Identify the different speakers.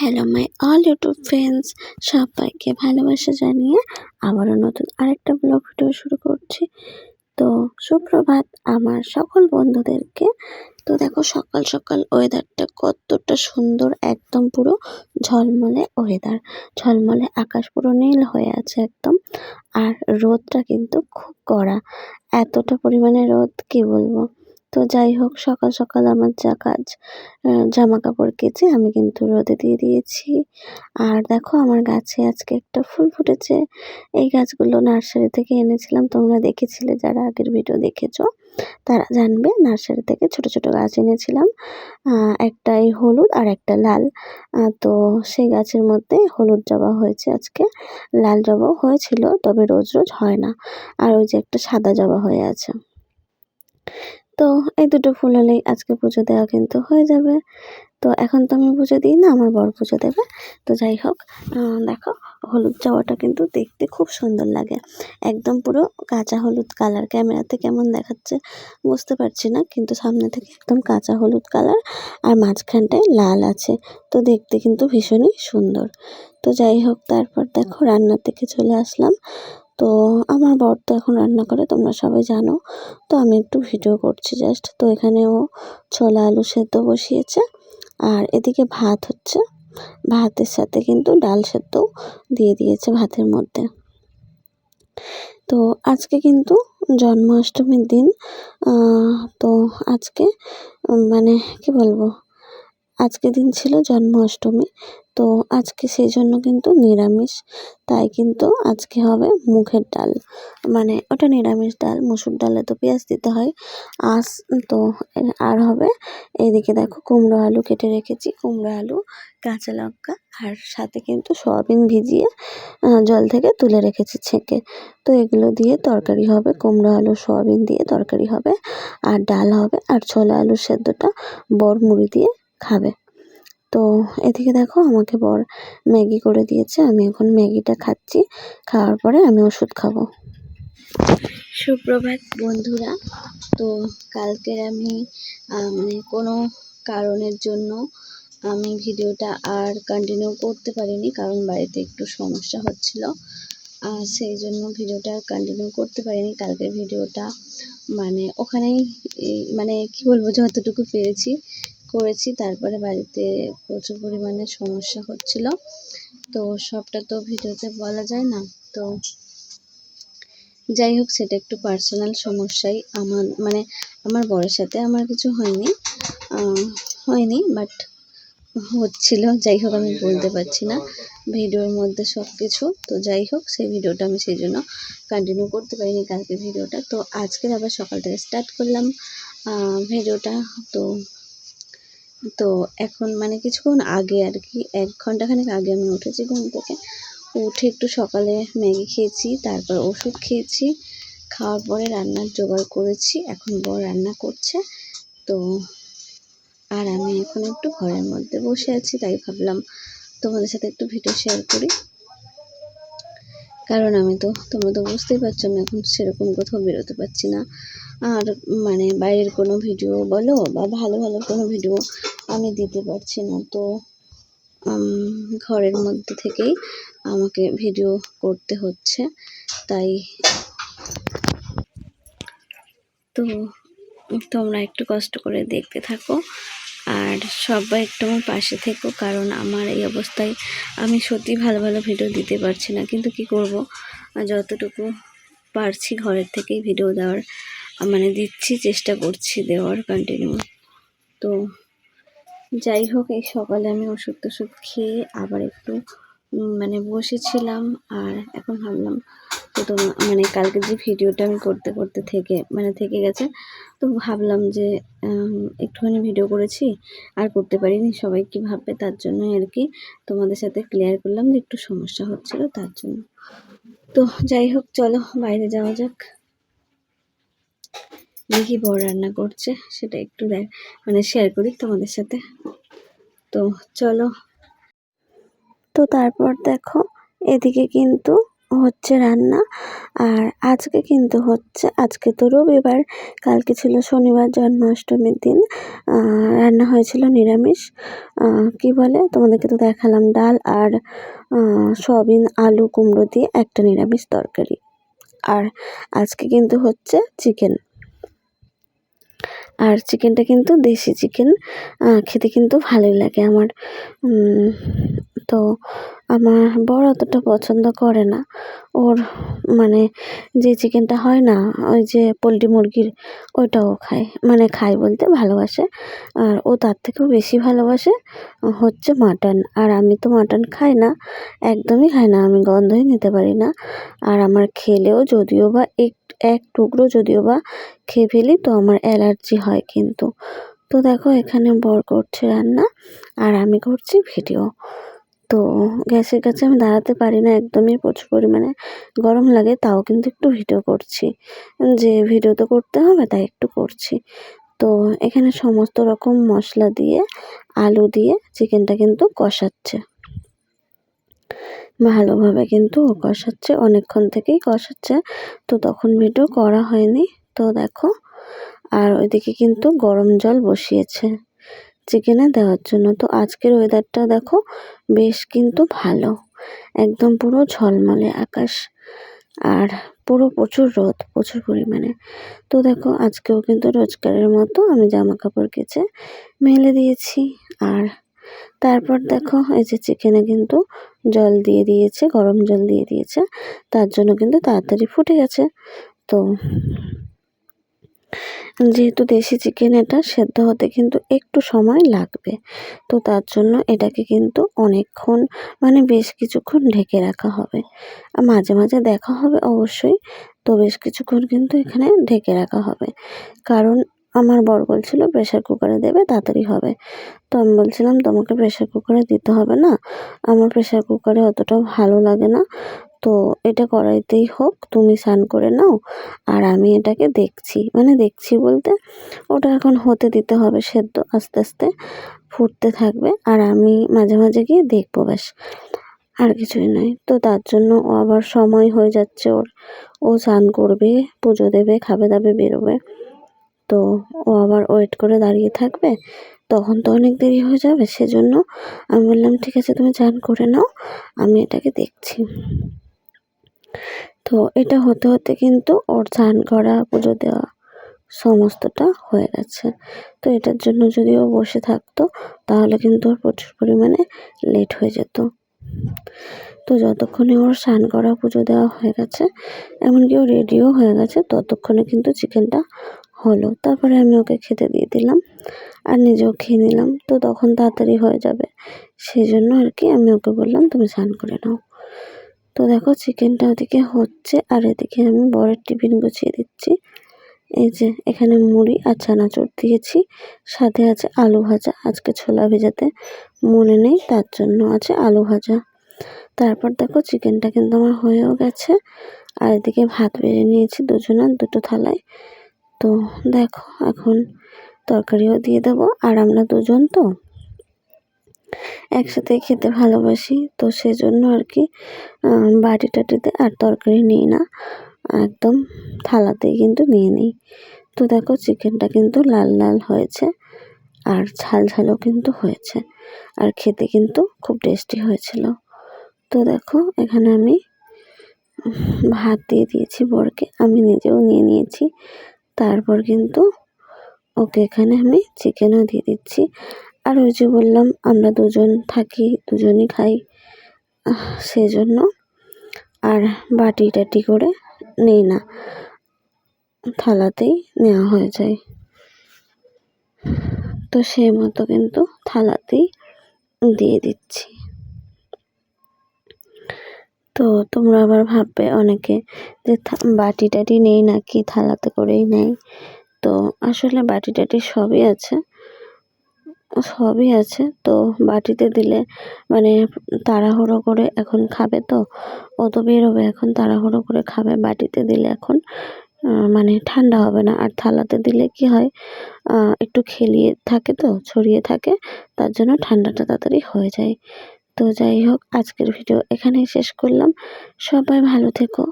Speaker 1: Hello my all YouTube friends, সবাইকে ভালোবাসা জানিয়ে আবারও নতুন আরেকটা ব্লগ ভিডিও শুরু করছি। তো সুপ্রভাত আমার সকল বন্ধুদেরকে। তো দেখো সকাল সকাল ওয়েদারটা কতটা সুন্দর, একদম পুরো ঝলমলে ওয়েদার, ঝলমলে আকাশ পুরো নীল হয়ে আছে একদম। আর রোদটা কিন্তু খুব কড়া, এতটা পরিমাণে রোদ কি বলবো। তো যাই হোক, সকাল সকাল আমার যা কাজ, জামা কাপড় কেচে আমি কিন্তু রোদে দিয়ে দিয়েছি। আর দেখো আমার গাছে আজকে একটা ফুল ফুটেছে। এই গাছগুলো নার্সারি থেকে এনেছিলাম, তোমরা দেখেছিলে যারা আগের ভিডিও দেখেছো তারা জানবে। নার্সারি থেকে ছোট ছোট গাছ এনেছিলাম, একটা এই হলুদ আর একটা লাল। তো সেই গাছের মধ্যে হলুদ জবা হয়েছে আজকে, লাল জবাও হয়েছিল, তবে রোজ রোজ হয় না। আর ওই যে একটা সাদা জবা হয়ে আছে। তো এই দুটো ফুল হলেই আজকে পুজো দেওয়া কিন্তু হয়ে যাবে। তো এখন তো আমি পুজো দিই না, আমার বর পুজো দেবে। তো যাই হোক, দেখো হলুদ জবাটা কিন্তু দেখতে খুব সুন্দর লাগে, একদম পুরো কাঁচা হলুদ কালার। ক্যামেরাতে কেমন দেখাচ্ছে বুঝতে পারছি না, কিন্তু সামনে থেকে একদম কাঁচা হলুদ কালার, আর মাঝখানটায় লাল আছে। তো দেখতে কিন্তু ভীষণই সুন্দর। তো যাই হোক, তারপর দেখো রান্নার থেকে চলে আসলাম। তো আমার বর তো এখন রান্না করে, তোমরা সবাই জানো। তো আমি একটু ভিডিও করছি জাস্ট। তো এখানে ও ছোলা আলু সেদ্ধ বসিয়েছে, আর এদিকে ভাত হচ্ছে। ভাতের সাথে কিন্তু ডাল সেদ্ধও দিয়ে দিয়েছে ভাতের মধ্যে। তো আজকে কিন্তু জন্মাষ্টমীর দিন। তো আজকে মানে কি বলবো, আজকে দিন ছিল জন্মাষ্টমী। তো আজকে সেই জন্য কিন্তু নিরামিষ, তাই কিন্তু আজকে হবে মুগের ডাল, মানে ওটা নিরামিষ ডাল। মসুর ডালে তো পেঁয়াজ দিতে হয়। তো আর হবে এইদিকে দেখো কুমড়ো আলু কেটে রেখেছি, কুমড়ো আলু, কাঁচা লঙ্কা, আর সাথে কিন্তু সয়াবিন ভিজিয়ে জল থেকে তুলে রেখেছি ছেঁকে। তো এগুলো দিয়ে তরকারি হবে, কুমড়ো আলু সয়াবিন দিয়ে তরকারি হবে, আর ডাল হবে, আর ছোলা আলুর সেদ্ধটা বর মুড়ি দিয়ে খাবে। তো এদিকে দেখো আমাকে বর ম্যাগি করে দিয়েছে, আমি এখন ম্যাগিটা খাচ্ছি। খাওয়ার পরে আমি ওষুধ খাবো। সুপ্রভাত বন্ধুরা। তো কালকের আমি মানে কোনো কারণের জন্য আমি ভিডিওটা আর কন্টিনিউ করতে পারিনি, কারণ বাড়িতে একটু সমস্যা হচ্ছিল। সেই জন্য ভিডিওটা আর কন্টিনিউ করতে পারিনি। কালকের ভিডিওটা মানে ওখানেই মানে কি বলবো, যতটুকু পেরেছি করেছি। তারপরে বাড়িতে প্রচুর পরিমাণে সমস্যা হচ্ছিল, তো সবটা তো ভিডিওতে বলা যায় না। তো যাই হোক, সেটা একটু পার্সোনাল সমস্যাই আমার, মানে আমার বরের সাথে আমার কিছু হয়নি, বাট হচ্ছিল। যাই হোক, আমি বলতে পারছি না ভিডিওর মধ্যে সব কিছু। তো যাই হোক, সেই ভিডিওটা আমি সেই জন্য কন্টিনিউ করতে পারিনি কালকে ভিডিওটা। তো আজকের আবার সকাল থেকে স্টার্ট করলাম ভিডিওটা। তো এখন মানে কিছুক্ষণ আগে আর কি, 1 ঘন্টাখানেক আগে আমি উঠেছি ঘুম থেকে। উঠে একটু সকালে ম্যাগি খেয়েছি, তারপর ওষুধ খেয়েছি। খাওয়ার পরে রান্নার জোগাড় করেছি, এখন বর রান্না করছে। তো আর আমি এখন একটু ঘরের মধ্যে বসে আছি, তাই ভাবলাম তোমাদের সাথে একটু ভিডিও শেয়ার করি। কারণ তোমরা তো বুঝতেই পারছো, আমি এখন সেরকম কোথাও বেরোতে পারছি না। আর মানে বাইরের কোনো ভিডিও বলো বা ভালো ভালো কোনো ভিডিও আমি দিতে পারছি না। তো ঘরের মধ্যে থেকেই আমাকে ভিডিও করতে হচ্ছে, তাই তো তোমরা একটু কষ্ট করে দেখতে থাকো, আর সবাই একটু আমার পাশে থেকো। কারণ আমার এই অবস্থায় আমি সত্যি ভালো ভালো ভিডিও দিতে পারছি না, কিন্তু কি করব, যতটুকু পারছি ঘরের থেকেই ভিডিও দেওয়ার মানে দিচ্ছি, চেষ্টা করছি দেওয়ার কন্টিনিউ। তো যাই হোক, এই সকালে আমি ওষুধ টষুধ খেয়ে আবার একটু মানে বসেছিলাম। আর এখন ভাবলাম তো মানে কালকে যে ভিডিওটা আমি করতে করতে থেকে গেছে, তো ভাবলাম যে একটুখানি ভিডিও করেছি আর করতে পারিনি, সবাই কি ভাববে, তার জন্যই আর কি তোমাদের সাথে ক্লিয়ার করলাম যে একটু সমস্যা হচ্ছিল তার জন্য। তো যাই হোক, চলো বাইরে যাওয়া যাক। দেখি বড় রান্না করছে, সেটা একটু মানে শেয়ার করি তোমাদের সাথে। তো চলো। তো তারপর দেখো এদিকে কিন্তু হচ্ছে রান্না। আর আজকে কিন্তু হচ্ছে, আজকে তো রবিবার, কালকে ছিল শনিবার জন্মাষ্টমীর দিন। রান্না হয়েছিল নিরামিষ, কি বলে তোমাদেরকে তো দেখালাম, ডাল আর সয়াবিন আলু কুমড়ো দিয়ে একটা নিরামিষ তরকারি। আর আজকে কিন্তু হচ্ছে চিকেন, আর চিকেনটা কিন্তু দেশি চিকেন, খেতে কিন্তু ভালোই লাগে আমার। তো আমার বর অতটা পছন্দ করে না, ওর মানে যে চিকেনটা হয় না, ওই যে পোলট্রি মুরগির, ওইটাও খায়, মানে খায় বলতে ভালোবাসে। আর ও তার থেকেও বেশি ভালোবাসে হচ্ছে মাটন। আর আমি তো মাটন খাই না, একদমই খাই না, আমি গন্ধই নিতে পারি না। আর আমার খেলেও যদিও বা এক টুকরো যদিও বা খেয়ে ফেলি তো আমার অ্যালার্জি হয় কিন্তু। তো দেখো এখানে বর করছে রান্না আর আমি করছি ভিডিও। তো গ্যাসের কাছে আমি দাঁড়াতে পারি না একদমই, প্রচুর পরিমাণে গরম লাগে, তাও কিন্তু একটু ভিডিও করছি, যে ভিডিও তো করতে হবে তাই একটু করছি। তো এখানে সমস্ত রকম মশলা দিয়ে আলু দিয়ে চিকেনটা কিন্তু কষাচ্ছে, ভালোভাবে কিন্তু কষাচ্ছে, অনেকক্ষণ থেকেই কষাচ্ছে। তো তখন ভিডিও করা হয়নি। তো দেখো, আর ওইদিকে কিন্তু গরম জল বসিয়েছে চিকেনে দেওয়ার জন্য। তো আজকের ওয়েদারটা দেখো বেশ কিন্তু ভালো, একদম পুরো ঝলমলে আকাশ, আর পুরো প্রচুর রোদ, প্রচুর পরিমাণে। তো দেখো আজকেও কিন্তু রোজকারের মতো আমি জামা কাপড় কেচে মেলে দিয়েছি। আর তারপর দেখো এই যে চিকেনে কিন্তু জল দিয়ে দিয়েছে, গরম জল দিয়ে দিয়েছে, তার জন্য কিন্তু তাড়াতাড়ি ফুটে গেছে। তো যেহেতু দেশি চিকেন, এটা সেদ্ধ হতে কিন্তু একটু সময় লাগবে, তো তার জন্য এটাকে কিন্তু অনেকক্ষণ, মানে বেশ কিছুক্ষণ ঢেকে রাখা হবে। আর মাঝে মাঝে দেখা হবে অবশ্যই, তো বেশ কিছুক্ষণ কিন্তু এখানে ঢেকে রাখা হবে। কারণ আমার বর বলছিল প্রেশার কুকারে দেবে, তাড়াতাড়ি হবে। তো আমি বলছিলাম তোমাকে প্রেশার কুকারে দিতে হবে না, আমার প্রেশার কুকারে অতটাও ভালো লাগে না, তো এটা কড়াইতেই হোক, তুমি স্নান করে নাও, আর আমি এটাকে দেখছি, মানে দেখছি বলতে ওটা এখন হতে দিতে হবে, সেদ্ধ আস্তে আস্তে ফুটতে থাকবে, আর আমি মাঝে মাঝে গিয়ে দেখবো, ব্যাস, আর কিছুই নয়। তো তার জন্য ও আবার সময় হয়ে যাচ্ছে ওর, ও স্নান করবে, পুজো দেবে, খাবে দাবে, বেরোবে, তো ও আবার ওয়েট করে দাঁড়িয়ে থাকবে, তখন তো অনেক দেরি হয়ে যাবে। সেজন্য আমি বললাম ঠিক আছে তুমি স্নান করে নাও, আমি এটাকে দেখছি। তো এটা হতে হতে কিন্তু ওর স্নান করা, পুজো দেওয়া সমস্তটা হয়ে গেছে। তো এটার জন্য যদি ও বসে থাকতো তাহলে কিন্তু ওর প্রচুর পরিমাণে লেট হয়ে যেত। তো যতক্ষণে ওর স্নান করা, পুজো দেওয়া হয়ে গেছে, এমনকি ও রেডিও হয়ে গেছে, ততক্ষণে কিন্তু চিকেনটা হলো। তারপরে আমি ওকে খেতে দিয়ে দিলাম আর নিজেও খেয়ে নিলাম, তো তখন তাড়াতাড়ি হয়ে যাবে, সেই জন্য আর কি আমি ওকে বললাম তুমি স্নান করে নাও। তো দেখো চিকেনটা ওদিকে হচ্ছে, আর এদিকে আমি বরের টিফিন গুছিয়ে দিচ্ছি। এই যে এখানে মুড়ি আর চানাচুর দিয়েছি, সাথে আছে আলু ভাজা, আজকে ছোলা ভেজাতে মনে নেই তার জন্য আছে আলু ভাজা। তারপর দেখো চিকেনটা কিন্তু আমার হয়েও গেছে, আর এদিকে ভাত বেড়ে নিয়েছি দুজনের দুটো থালায়। তো দেখো এখন তরকারিও দিয়ে দেবো, আর আমরা দুজন তো একসাথে খেতে ভালোবাসি, তো সেজন্য আর কি বাটি টাটিতে আর তরকারি নিই না, একদম থালাতেই কিন্তু নিয়ে নিই। তো দেখো চিকেনটা কিন্তু লাল লাল হয়েছে, আর ঝাল ঝালও কিন্তু হয়েছে, আর খেতে কিন্তু খুব টেস্টি হয়েছিল। তো দেখো এখানে আমি ভাত দিয়ে দিয়েছি বরকে, আমি নিজেও নিয়ে নিয়েছি, তারপর কিন্তু ওকে এখানে আমি চিকেনও দিয়ে দিচ্ছি। আর ওই যে বললাম আমরা দুজন থাকি, দুজনই খাই, সেজন্য আর বাটি টাটি করে নেই না, থালাতেই নেওয়া হয়ে যায়। তো সেই মতো কিন্তু থালাতেই দিয়ে দিচ্ছি। তো তোমরা আবার ভাববে অনেকে যে বাটি টাটি নেই নাকি, থালাতে করেই নেই। তো আসলে বাটি টাটি সবই আছে, সবই আছে। তো বাটিতে দিলে মানে তাড়াহুড়ো করে এখন খাবে, তো ও তো বেরোবে, এখন তাড়াহুড়ো করে খাবে, বাটিতে দিলে এখন মানে ঠান্ডা হবে না। আর থালাতে দিলে কি হয়, একটু খেলিয়ে থাকে, তো ছড়িয়ে থাকে, তার জন্য ঠান্ডাটা তাড়াতাড়ি হয়ে যায়। তো যাই হোক, আজকের ভিডিও এখানেই শেষ করলাম। সবাই ভালো থেকো।